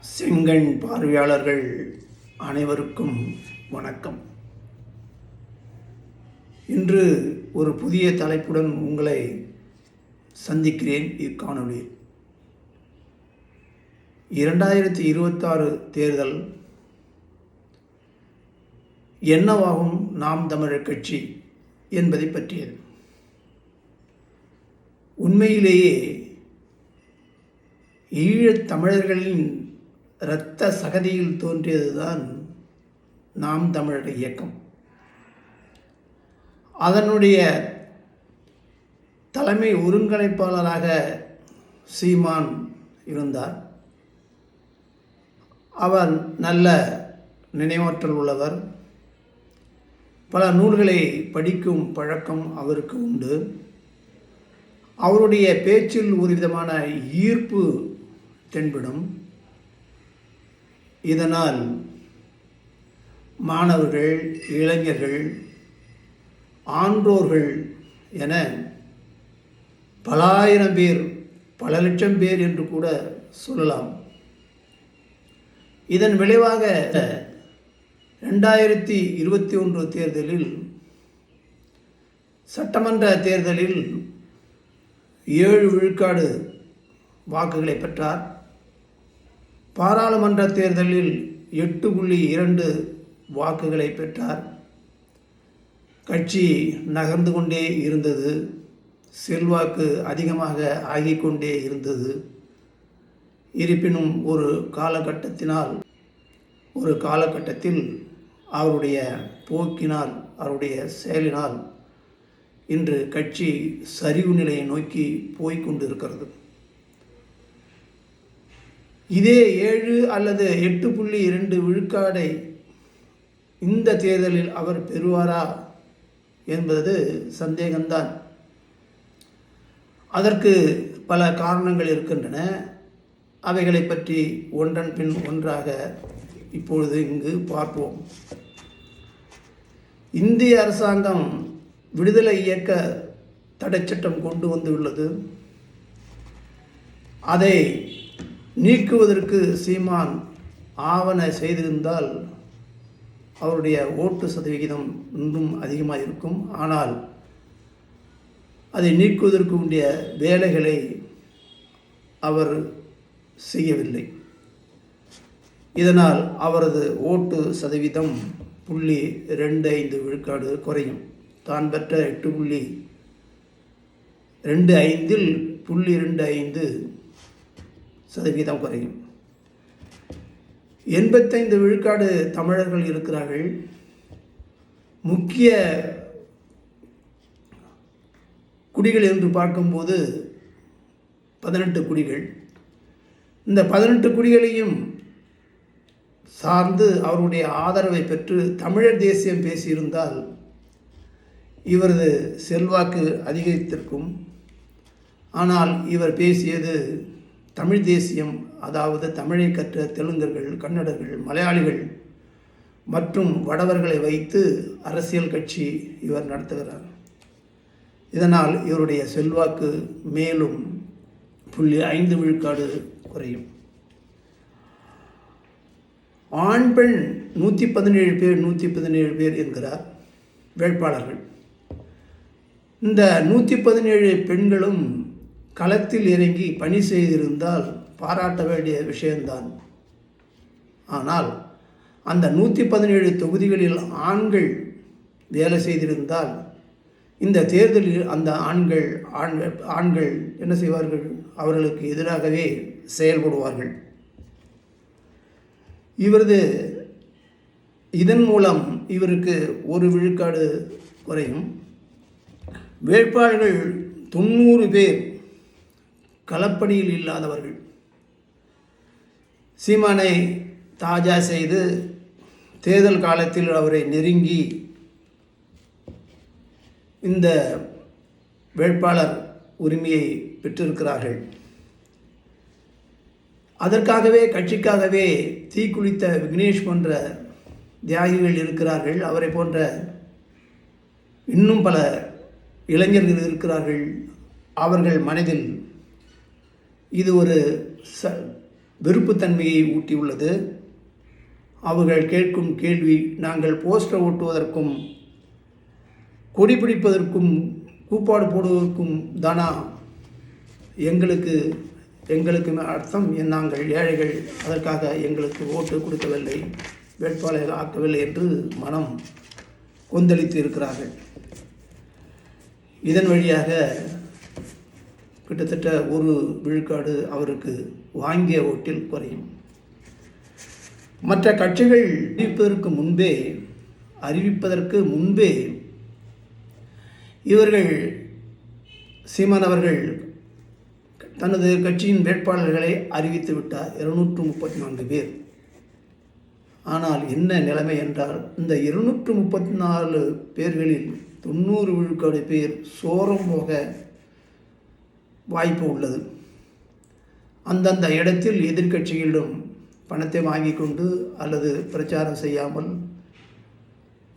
செங்கண் பார்வையாளர்கள் அனைவருக்கும் வணக்கம். இன்று ஒரு புதிய தலைப்புடன் உங்களை சந்திக்கிறேன். இக்காணொலியில் 2026 தேர்தல் என்னவாகும் நாம் தமிழர் கட்சி என்பதை பற்றியது. உண்மையிலேயே ஈழத் தமிழர்களின் இரத்த சகதியில் தோன்றியதுதான் நாம் தமிழர் இயக்கம். அதனுடைய தலைமை ஒருங்கிணைப்பாளராக சீமான் இருந்தார். அவர் நல்ல நினைவாற்றல் உள்ளவர். பல நூல்களை படிக்கும் பழக்கம் அவருக்கு உண்டு. அவருடைய பேச்சில் ஒரு விதமான ஈர்ப்பு தென்படும். இதனால் மாணவர்கள், இளைஞர்கள், ஆன்றோர்கள் என பல ஆயிரம் பேர், பல லட்சம் பேர் என்று கூட சொல்லலாம். இதன் விளைவாக 2021 தேர்தலில், சட்டமன்ற தேர்தலில் 7 விழுக்காடு வாக்குகளை பெற்றார். பாராளுமன்ற தேர்தலில் 8.2 வாக்குகளை பெற்றார். கட்சி நகர்ந்து கொண்டே இருந்தது. செல்வாக்கு அதிகமாக ஆகிக்கொண்டே இருந்தது. இருப்பினும் ஒரு காலகட்டத்தில் அவருடைய போக்கினால், அவருடைய செயலினால் இன்று கட்சி சரிவு நிலையை நோக்கி போய்கொண்டு இருக்கிறது. இதே 7 அல்லது 8.2 விழுக்காடை இந்த தேர்தலில் அவர் பெறுவாரா என்பது சந்தேகம்தான். அதற்கு பல காரணங்கள் இருக்கின்றன. அவைகளை பற்றி ஒன்றன் பின் ஒன்றாக இப்பொழுது இங்கு பார்ப்போம். இந்திய அரசாங்கம் விடுதலை இயக்க தடைச்சட்டம் கொண்டு வந்துள்ளது. அதை நீக்குவதற்கு சீமான் ஆவண செய்திருந்தால் அவருடைய ஓட்டு சதவிகிதம் இன்னும் அதிகமாக இருக்கும். ஆனால் அதை நீக்குவதற்கு உடைய வேலைகளை அவர் செய்யவில்லை. இதனால் அவரது ஓட்டு சதவீதம் 0.25 விழுக்காடு குறையும். தான் பெற்ற 8.25 0.25 சதவீதம் குறையும். 85 விழுக்காடு தமிழர்கள் இருக்கிறார்கள். முக்கிய குடிகள் என்று பார்க்கும்போது 18 குடிகள். இந்த 18 குடிகளையும் சார்ந்து அவருடைய ஆதரவை பெற்று தமிழர் தேசியம் பேசியிருந்தால் இவரது செல்வாக்கு அதிகரித்திருக்கும். ஆனால் இவர் பேசியது தமிழ் தேசியம், அதாவது தமிழை கற்ற தெலுங்கர்கள், கன்னடர்கள், மலையாளிகள் மற்றும் வடவர்களை வைத்து அரசியல் கட்சி இவர் நடத்துகிறார். இதனால் இவருடைய செல்வாக்கு மேலும் 0.5 விழுக்காடு குறையும். ஆண் பெண் 117 பேர் என்கிறார் வேட்பாளர்கள். இந்த 117 பெண்களும் களத்தில் இறங்கி பணி செய்திருந்தால் பாராட்ட வேண்டிய விஷயம்தான். ஆனால் அந்த 117 தொகுதிகளில் ஆண்கள் வேலை செய்திருந்தால் இந்த தேர்தலில் அந்த ஆண்கள் என்ன செய்வார்கள்? அவர்களுக்கு எதிராகவே செயல்படுவார்கள். இதன் மூலம் இவருக்கு 1 விழுக்காடு குறையும். வேட்பாளர்கள் 90 பேர் களப்பணியில் இல்லாதவர்கள். சீமானை தாஜா செய்து தேர்தல் காலத்தில் அவரை நெருங்கி இந்த வேட்பாளர் உரிமையை பெற்றிருக்கிறார்கள். அதற்காகவே, கட்சிக்காகவே தீக்குளித்த விக்னேஷ் போன்ற தியாகிகள் இருக்கிறார்கள். அவரை போன்ற இன்னும் பல இளைஞர்கள் இருக்கிறார்கள். அவர்கள் மனதில் இது ஒரு வெறுப்புத்தன்மையை ஊட்டியுள்ளது. அவர்கள் கேட்கும் கேள்வி, நாங்கள் போஸ்டர் ஓட்டுவதற்கும் கொடி பிடிப்பதற்கும் கூப்பாடு போடுவதற்கும் தானா எங்களுக்கு அர்த்தம்? நாங்கள் ஏழைகள், அதற்காக எங்களுக்கு ஓட்டு கொடுக்கவில்லை, வேட்பாளர்கள் ஆக்கவில்லை என்று மனம் கொந்தளித்து இருக்கிறார்கள். இதன் வழியாக கிட்டத்தட்ட 1 விழுக்காடு அவருக்கு வாங்கிய ஓட்டில் குறையும். மற்ற கட்சிகள் அறிவிப்பதற்கு முன்பே இவர்கள் சீமான் அவர்கள் தனது கட்சியின் வேட்பாளர்களை அறிவித்து விட்டார், 234 பேர். ஆனால் என்ன நிலைமை என்றால், இந்த 234 பேர்களில் 90 விழுக்காடு பேர் சோரம் போக வாய்ப்பு உள்ளது. அந்தந்த இடத்தில் எதிர்க்கட்சிகளிடம் பணத்தை வாங்கி கொண்டு அல்லது பிரச்சாரம் செய்யாமல்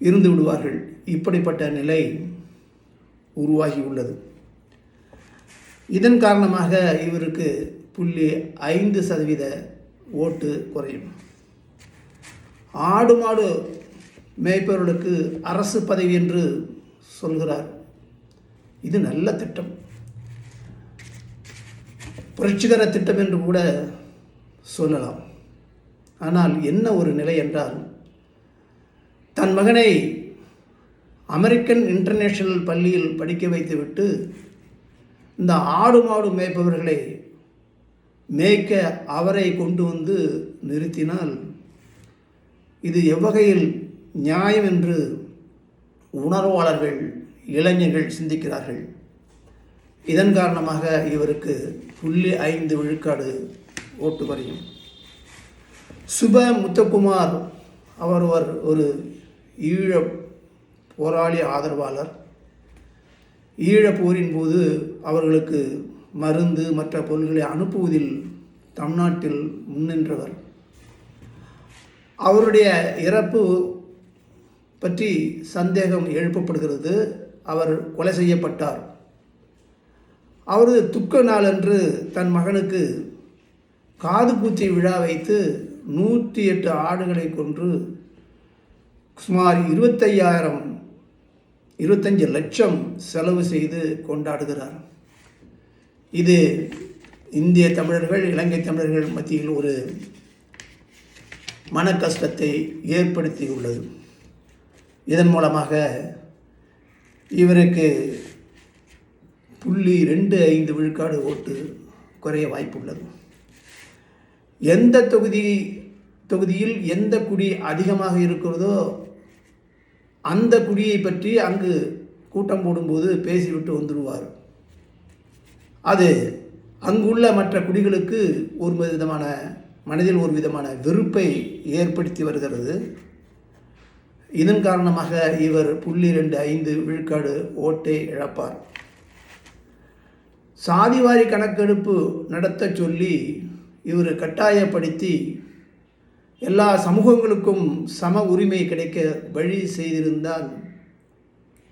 இருந்து விடுவார்கள். இப்படிப்பட்ட நிலை உருவாகி உள்ளது. இதன் காரணமாக இவருக்கு 0.5% ஓட்டு குறையும். ஆடு மாடு மேய்ப்பவர்களுக்கு அரசு பதவி என்று சொல்கிறார். இது நல்ல திட்டம், புரட்சிகர திட்டம் என்று கூட சொல்லலாம். ஆனால் என்ன ஒரு நிலை என்றால், தன் மகனை அமெரிக்கன் இன்டர்நேஷனல் பள்ளியில் படிக்க வைத்துவிட்டு இந்த ஆடு மாடு மேய்ப்பவர்களை மேய்க்க அவரை கொண்டு வந்து நிறுத்தினால் இது எவ்வகையில் நியாயம் என்று உணர்வாளர்கள், இளைஞர்கள் சிந்திக்கிறார்கள். இதன் காரணமாக இவருக்கு 0.5 விழுக்காடு ஓட்டு குறையும். சுப முத்துக்குமார் அவர் ஒரு ஈழ போராளி ஆதரவாளர். ஈழப்போரின் போது அவர்களுக்கு மருந்து மற்ற பொருட்களை அனுப்புவதில் தமிழ்நாட்டில் முன்னின்றவர். அவருடைய இறப்பு பற்றி சந்தேகம் எழுப்பப்படுகிறது. அவர் கொலை செய்யப்பட்டார். அவரது துக்க நாளன்று தன் மகனுக்கு காது பூச்சி விழா வைத்து 108 ஆடுகளை கொன்று சுமார் 25 லட்சம் செலவு செய்து கொண்டாடுகிறார். இது இந்திய தமிழர்கள், இலங்கை தமிழர்கள் மத்தியில் ஒரு மன கஷ்டத்தை ஏற்படுத்தியுள்ளது. இதன் மூலமாக இவருக்கு 0.25 விழுக்காடு ஓட்டு குறைய வாய்ப்புள்ளது. எந்த தொகுதியில் எந்த குடி அதிகமாக இருக்கிறதோ அந்த குடியை பற்றி அங்கு கூட்டம் போடும்போது பேசிவிட்டு வந்துடுவார். அது அங்குள்ள மற்ற குடிகளுக்கு மனதில் ஒரு விதமான வெறுப்பை ஏற்படுத்தி வருகிறது. இதன் காரணமாக இவர் 0.25 விழுக்காடு ஓட்டை இழப்பார். சாதிவாரி கணக்கெடுப்பு நடத்த சொல்லி இவர் கட்டாயப்படுத்தி எல்லா சமூகங்களுக்கும் சம உரிமை கிடைக்க வழி செய்திருந்தால்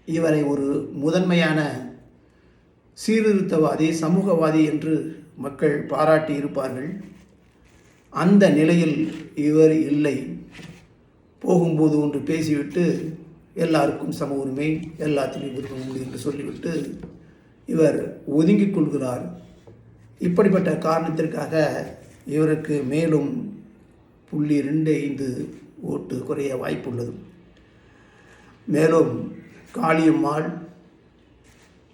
இவரை ஒரு முதன்மையான சீர்திருத்தவாதி, சமூகவாதி என்று மக்கள் பாராட்டி இருப்பார்கள். அந்த நிலையில் இவர் இல்லை. போகும்போது ஒன்று பேசிவிட்டு எல்லாருக்கும் சம உரிமை, எல்லாத்திலையும் உரிமை உண்டு என்று சொல்லிவிட்டு இவர் ஒதுங்கிக் கொள்கிறார். இப்படிப்பட்ட காரணத்திற்காக இவருக்கு மேலும் 0.25 ஓட்டு குறைய வாய்ப்புள்ளது. மேலும் காளியம்மாள்,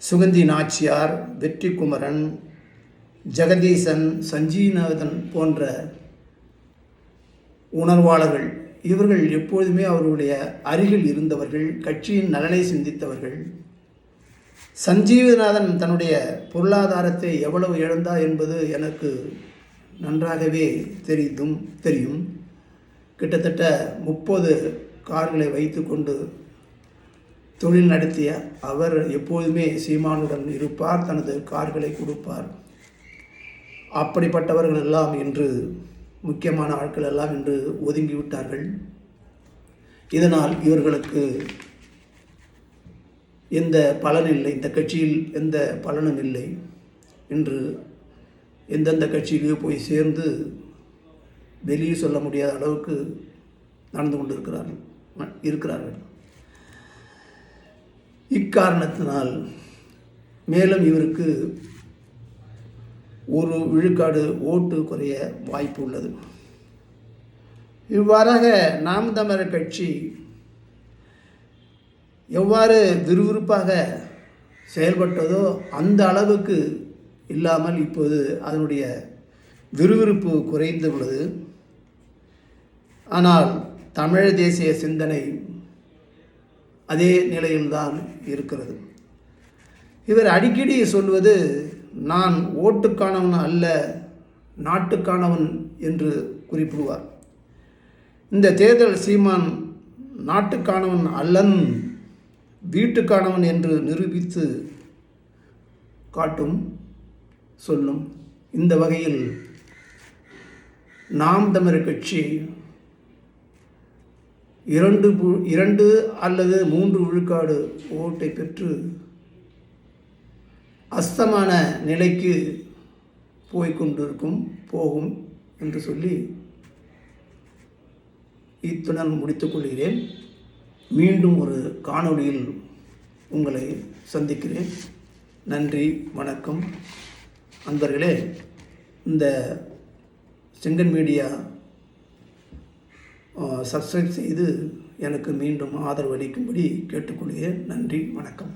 சுகந்தி நாச்சியார், வெற்றிக்குமரன், ஜெகதீசன், சஞ்சீநாதன் போன்ற உணர்வாளர்கள், இவர்கள் எப்போதுமே அவர்களுடைய அருகில் இருந்தவர்கள், கட்சியின் நலனை சிந்தித்தவர்கள். சஞ்சீவநாதன் தன்னுடைய பொருளாதாரத்தை எவ்வளவு இழந்தார் என்பது எனக்கு நன்றாகவே தெரியும். கிட்டத்தட்ட 30 கார்களை வைத்து கொண்டு தொழில் நடத்திய அவர் எப்போதுமே சீமானுடன் இருப்பார், தனது கார்களை கொடுப்பார். அப்படிப்பட்டவர்கள் எல்லாம் இன்று, முக்கியமான ஆட்கள் எல்லாம் இன்று ஒதுங்கிவிட்டார்கள். இதனால் இவர்களுக்கு எந்த பலன் இல்லை, இந்த கட்சியில் எந்த பலனும் இல்லை. இன்று எந்தெந்த கட்சிக்கு போய் சேர்ந்து வெளியே சொல்ல முடியாத அளவுக்கு நடந்து கொண்டு இருக்கிறார்கள். இக்காரணத்தினால் மேலும் இவருக்கு ஒரு விழுக்காடு ஓட்டு குறைய வாய்ப்பு உள்ளது. இவ்வாறாக நாம் தமிழர் கட்சி எவ்வாறு விறுவிறுப்பாக செயல்பட்டதோ அந்த அளவுக்கு இல்லாமல் இப்போது அதனுடைய விறுவிறுப்பு குறைந்து உள்ளது. ஆனால் தமிழ் தேசிய சிந்தனை அதே நிலையில்தான் இருக்கிறது. இவர் அடிக்கடி சொல்வது, நான் ஓட்டுக்கானவன் அல்ல, நாட்டுக்கானவன் என்று குறிப்பிடுவார். இந்த தேர்தல் சீமான் நாட்டுக்கானவன் அல்லன், வீட்டுக்கானவன் என்று நிரூபித்து காட்டும் சொல்லும். இந்த வகையில் நாம் தமிழர் கட்சி 2 அல்லது 3 விழுக்காடு ஓட்டை பெற்று அஸ்தமான நிலைக்கு போகும் என்று சொல்லி இத்துடன் முடித்துக்கொள்கிறேன். மீண்டும் ஒரு காணொளியில் உங்களை சந்திக்கிறேன். நன்றி, வணக்கம். அன்பர்களே, இந்த செங்கன் மீடியா சப்ஸ்கிரைப் செய்து எனக்கு மீண்டும் ஆதரவு அளிக்கும்படி கேட்டுக்கொள்கிறேன். நன்றி, வணக்கம்.